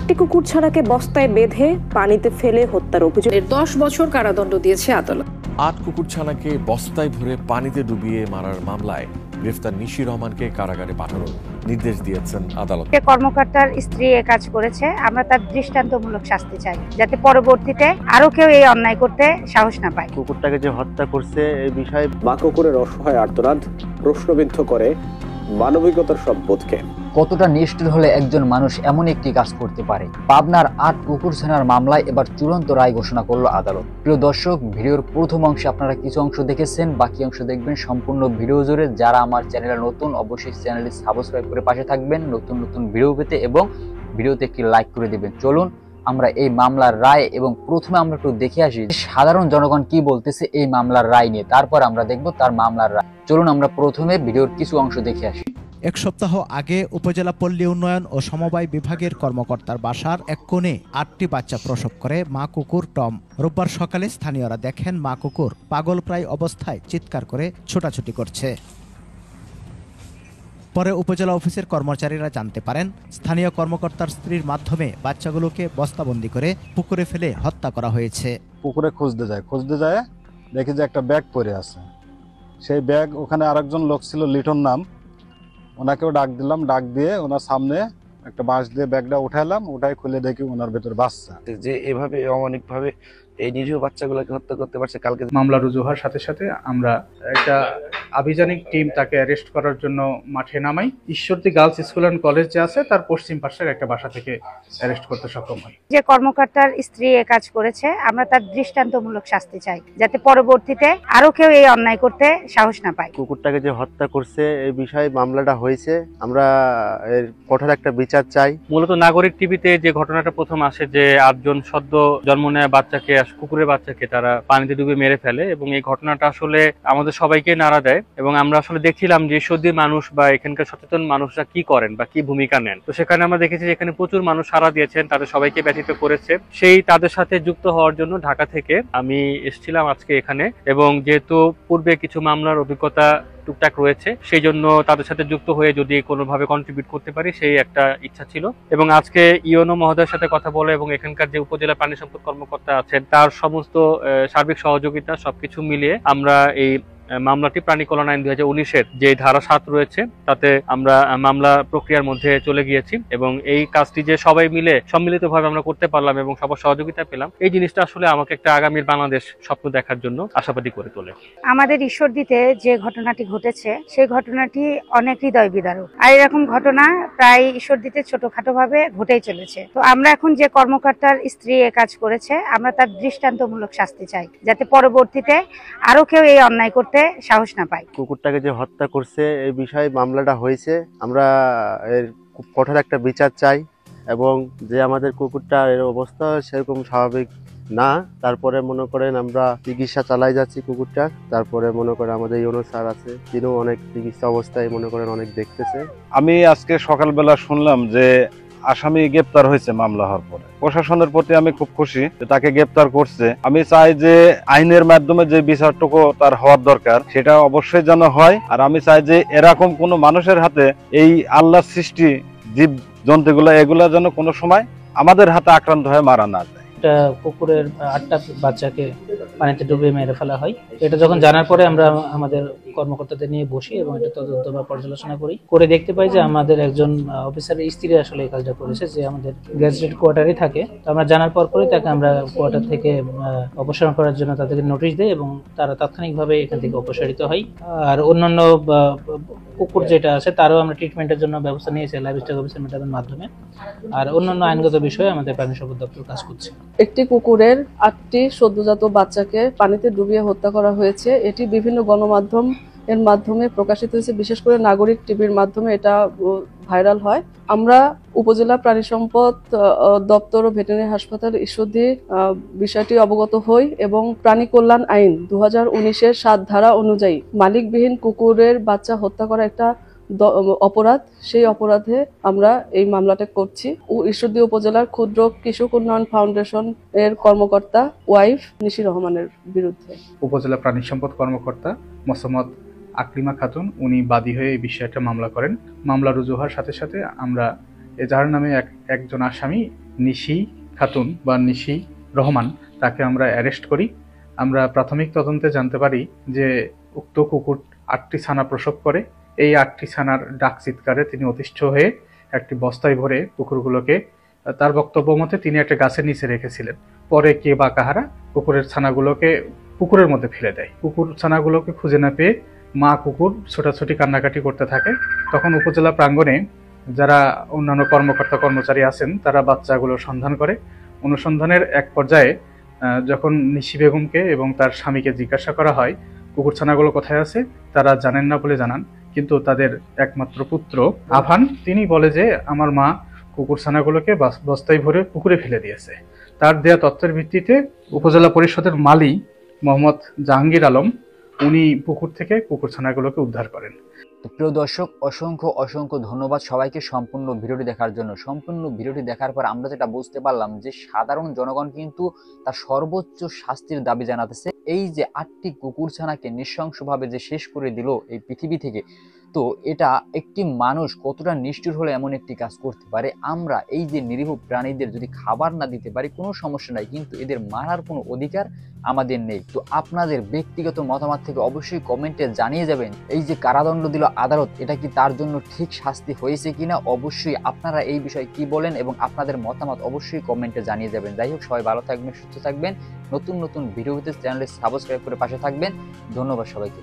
8টি কুকুর ছাড়াকে বস্তায় বেঁধে পানিতে ফেলে হত্যার অভিযোগে 10 বছর কারাদণ্ড দিয়েছে আদালত। 8 কুকুরছানাকে বস্তায় ভরে পানিতে ডুবিয়ে মারার মামলায় গ্রেফতার নিশি রহমানকে কারাগারে পাঠানোর নির্দেশ দিয়েছেন আদালত। কর্মকর্তার স্ত্রী এ কাজ করেছে, আমরা তার দৃষ্টান্তমূলক শাস্তি চাই, যাতে পরবর্তীতে আরো কেউ এই অন্যায় করতে সাহস না পায়। কুকুরটাকে যে হত্যা করছে এই বিষয়ে মা কুকুরের অসহায় আর্তনাদ প্রশ্নবিদ্ধ করে মানবিকতার সব বোধকে। কতটা নিষ্ঠুর হলে একজন মানুষ এমন একটি কাজ করতে পারে? পাবনার 8 কুকুরছানার মামলায় এবার চূড়ান্ত রায় ঘোষণা করলো আদালত। প্রিয় দর্শক, ভিডিওর প্রথম অংশে আপনারা কিছু অংশ দেখেছেন, বাকি অংশ দেখবেন সম্পূর্ণ ভিডিও জুড়ে। যারা আমার চ্যানেলে নতুন, অবশ্যই চ্যানেলটি সাবস্ক্রাইব করে পাশে থাকবেন নতুন নতুন ভিডিও পেতে, এবং ভিডিওতে একটি লাইক করে দিবেন। চলুন আমরা এই মামলার রায় এবং প্রথমে আমরা একটু দেখে আসি সাধারণ জনগণ কি বলতেছে এই মামলার রায় নিয়ে, তারপর আমরা দেখব তার মামলার রায়। চলুন আমরা প্রথমে ভিডিওর কিছু অংশ দেখে আসি। এক সপ্তাহ আগে উপজেলা পল্লী উন্নয়ন ও সমবায় বিভাগের কর্মকর্তার বাসার এক কোণে 8টি বাচ্চা প্রসব করে মা কুকুর টম। রোববার সকালে স্থানীয়রা দেখেন মা কুকুর পাগলপ্রায় অবস্থায় চিৎকার করে ছোটাছুটি করছে। পরে উপজেলা অফিসের কর্মচারীরা জানতে পারেন স্থানীয় কর্মকর্তার স্ত্রীর মাধ্যমে বাচ্চাগুলোকে বস্তাবন্দি করে পুকুরে ফেলে হত্যা করা হয়েছে। পুকুরে খুঁজতে যায় দেখি যে একটা ব্যাগ পড়ে আছে। সেই ব্যাগ, ওখানে আরেকজন লোক ছিল লিটন নাম, ওনাকেও ডাক দিলাম, ডাক দিয়ে ওনার সামনে একটা বাঁশ দিয়ে ব্যাগটা উঠাইলাম, উঠাই খুলে দেখি ওনার ভেতর বাচ্চা। যে এভাবে অমানবিকভাবে এই নিরীহ বাচ্চাগুলোকে হত্যা করতে পারছে। কালকে মামলা রুজু হওয়ার সাথে সাথে আমরা একটা আভিযানিক টিম তাকে অ্যারেস্ট করার জন্য মাঠে নামাই। Ishwardi girls school and college যে আছে তার পশ্চিম পাশের একটা বাসা থেকে অ্যারেস্ট করতে সক্ষম হই। যে কর্মকর্তার স্ত্রী এ কাজ করেছে, আমরা তার দৃষ্টান্তমূলক শাস্তি চাই, যাতে পরবর্তীতে আরো কেউ এই অন্যায় করতে সাহস না পায়। কুকুরটাকে যে হত্যা করছে এই বিষয়ে মামলাটা হয়েছে, আমরা এর কঠোর একটা বিচার চাই। মূলত নাগরিক টিভিতে যে ঘটনাটা প্রথম আসে যে 8 জন সদ্য জন্ম নেওয়া বাচ্চাকে, কুকুরের বাচ্চাকে তারা পানিতে ডুবে মেরে ফেলে, এবং এই ঘটনাটা আসলে আমাদের সবাইকে নাড়া দেয়। এবং আমরা আসলে দেখছিলাম যে ঈশ্বরদীর মানুষ বা এখানকার সচেতন মানুষরা কি করেন বা কি ভূমিকা নেন। তো সেখানে আমরা দেখেছি যে এখানে প্রচুর মানুষ সাড়া দিয়েছেন, তাদের সবাইকে ব্যথিত করেছে। সেই তাদের সাথে যুক্ত হওয়ার জন্য ঢাকা থেকে আমি এসেছিলাম আজকে এখানে, এবং যেহেতু পূর্বে কিছু মামলার অভিজ্ঞতা টুকটাক রয়েছে, সেই জন্য তাদের সাথে যুক্ত হয়ে যদি কোনোভাবে কন্ট্রিবিউট করতে পারি সেই একটা ইচ্ছা ছিল। এবং আজকে ইওনো মহোদয়ের সাথে কথা বলে এবং এখানকার যে উপজেলা প্রাণী সম্পদ কর্মকর্তা আছেন তার সমস্ত সার্বিক সহযোগিতা সবকিছু মিলিয়ে আমরা এই মামলাটি প্রাণী কল্যাণ আইন 2019-এর যে ধারা 7 রয়েছে তাতে আমরা মামলা প্রক্রিয়ার মধ্যে চলে গিয়েছি, এবং এই কাজটি যে সবাই মিলে সম্মিলিতভাবে আমরা করতে পারলাম এবং সবার সহযোগিতা পেলাম, এই জিনিসটা আসলে আমাকে একটা আগামীর বাংলাদেশ স্বপ্ন দেখার জন্য আশাবাদী করে তোলে। আমাদের ঈশ্বরদীতে যে ঘটনাটি ঘটেছে সেই ঘটনাটি অনেক হৃদয় বিদারক, আর এরকম ঘটনা প্রায় ঈশ্বরদীতে ছোটখাটো ভাবে ঘটেই চলেছে। তো আমরা এখন যে কর্মকর্তার স্ত্রী এ কাজ করেছে, আমরা তার দৃষ্টান্তমূলক শাস্তি চাই, যাতে পরবর্তীতে আরো কেউ এই অন্যায় করতে সাহস না পায়। কুকুরটাকে যে হত্যা করছে এই বিষয়ে মামলাটা হয়েছে, আমরা এর কঠোর একটা বিচার চাই, এবং যে আমাদের কুকুরটার এর অবস্থা সেরকম স্বাভাবিক না, তারপরে মনে করেন আমরা চিকিৎসা চালাই যাচ্ছি কুকুরটা। তারপরে মনে করেন আমাদের ইউনো স্যার আছে, তিনিও অনেক চিকিৎসা অবস্থায় মনে করেন অনেক দেখতেছে। আমি আজকে সকালবেলা শুনলাম যে আসামি গ্রেপ্তার হয়েছে মামলা হওয়ার পরে। প্রশাসনের প্রতি আমি খুব খুশি যে তাকে গ্রেপ্তার করছে। আমি চাই যে আইনের মাধ্যমে যে বিচারটুকু তার হওয়ার দরকার সেটা অবশ্যই যেন হয়। আর আমি চাই যে এরকম কোনো মানুষের হাতে এই আল্লাহর সৃষ্টি জীব জন্তুগুলো এগুলা যেন কোনো সময় আমাদের হাতে আক্রান্ত হয়ে মারা না যায়। কুকুরের 8টা বাচ্চাকে পানিতে ডুবিয়ে মেরে ফেলা হয়। এটা যখন জানার পরে আমরা আমাদের কর্মকর্তাদের নিয়ে বসি এবং এটা তদন্ত বা পর্যালোচনা করে দেখতে পাই যে আমাদের একজন অফিসারের স্ত্রী আসলে এই কাজটা করেছে, যে আমাদের গ্যাজেটেড কোয়ার্টারে থাকে। তো আমরা জানার পরে তাকে আমরা কোয়ার্টার থেকে অপসারণ করার জন্য তাদেরকে নোটিশ দেই, এবং তারা তাৎক্ষণিকভাবে এখান থেকে অপসারিত হয়। আর অন্যান্য কুকুর যেটা আছে তারও আমরা ট্রিটমেন্টের জন্য ব্যবস্থা নিয়েছি লাইভস্টক অফিসার ম্যাডামের মাধ্যমে। আর অন্যান্য আইনগত বিষয়ে আমাদের প্রাণী সম্পদ দপ্তর কাজ করছে। একটি কুকুরের 8টি সদ্যজাত বাচ্চাকে পানিতে ডুবিয়ে হত্যা করা হয়েছে। এটি বিভিন্ন গণমাধ্যম এর মাধ্যমে প্রকাশিত হয়েছে, বিশেষ করে নাগরিক টিভির মাধ্যমে এটা ভাইরাল হয়। আমরা উপজেলা প্রাণী সম্পদ দপ্তর ও ভেটেরিনারি হাসপাতাল ঈশ্বরদী বিষয়টি অবগত হই, এবং প্রাণী কল্যাণ আইন 2019-এর 7 ধারা অনুযায়ী মালিকবিহীন কুকুরের বাচ্চা হত্যা করা একটা অপরাধ। সেই অপরাধে আমরা এই মামলাটা করছি। ঈশ্বরদী উপজেলার ক্ষুদ্র কৃষক উন্নয়ন ফাউন্ডেশন এর কর্মকর্তা ওয়াইফ নিশি রহমানের বিরুদ্ধে। উপজেলা প্রাণী সম্পদ কর্মকর্তা মোসাম্মদ আকলিমা খাতুন উনি বাদী হয়ে এই বিষয়টা মামলা করেন। মামলা রুজু হওয়ার সাথে সাথে আমরা এজাহার নামে একজন আসামি নিশি খাতুন বা নিশি রহমান তাকে আমরা অ্যারেস্ট করি। আমরা প্রাথমিক তদন্তে জানতে পারি যে উক্ত কুকুর 8টি ছানা প্রসব করে। এই 8টি ছানার ডাক চিৎকারে তিনি অতিষ্ঠ হয়ে একটি বস্তায় ভরে কুকুরগুলোকে, তার বক্তব্য মতে তিনি একটা গাছের নিচে রেখেছিলেন। পরে কে বা কাহারা কুকুরের ছানাগুলোকে পুকুরের মধ্যে ফেলে দেয়। কুকুর ছানাগুলোকে খুঁজে না পেয়ে মা কুকুর ছোটাছুটি কান্নাকাটি করতে থাকে। তখন উপজেলা প্রাঙ্গণে যারা অন্যান্য কর্মকর্তা কর্মচারী আছেন তারা বাচ্চাগুলোর সন্ধান করে। অনুসন্ধানের এক পর্যায়ে যখন নিশি বেগমকে এবং তার স্বামীকে জিজ্ঞাসা করা হয় কুকুর ছানাগুলো কোথায় আছে, তারা জানেন না বলে জানান। কিন্তু তাদের একমাত্র পুত্র আভান তিনি বলে যে আমার মা কুকুর ছানাগুলোকে বস্তায় ভরে পুকুরে ফেলে দিয়েছে। তার দেয়া তথ্যের ভিত্তিতে উপজেলা পরিষদের মালি মোহাম্মদ জাহাঙ্গীর আলম উনি পুকুর থেকে কুকুর ছানাগুলোকে উদ্ধার করেন। তো প্রিয় দর্শক, অসংখ্য ধন্যবাদ সবাইকে সম্পূর্ণ ভিডিওটি দেখার জন্য। সম্পূর্ণ ভিডিওটি দেখার পর আমরা যেটা বুঝতে পারলাম যে সাধারণ জনগণ কিন্তু তার সর্বোচ্চ শাস্তির দাবি জানাতেছে। এই যে 8টি কুকুরছানাকে নৃশংসভাবে যে শেষ করে দিল এই পৃথিবী থেকে, তো এটা একটি মানুষ কতটা নিষ্ঠুর হলে এমন একটি কাজ করতে পারে। আমরা এই যে নিরীহ প্রাণীদের যদি খাবার না দিতে পারি কোনো সমস্যা নাই, কিন্তু এদের মারার কোনো অধিকার আমাদের নেই। তো আপনাদের ব্যক্তিগত মতামত থেকে অবশ্যই কমেন্টে জানিয়ে যাবেন এই যে কারাদণ্ড দিল আদালত, এটা কি তার জন্য ঠিক শাস্তি হয়েছে কিনা। অবশ্যই আপনারা এই বিষয়ে কি বলেন এবং আপনাদের মতামত অবশ্যই কমেন্টে জানিয়ে যাবেন। যাই হোক, সবাই ভালো থাকবেন, সুস্থ থাকবেন। নতুন ভিডিও পেতে চ্যানেলটি সাবস্ক্রাইব করে পাশে থাকবেন। ধন্যবাদ সবাইকে।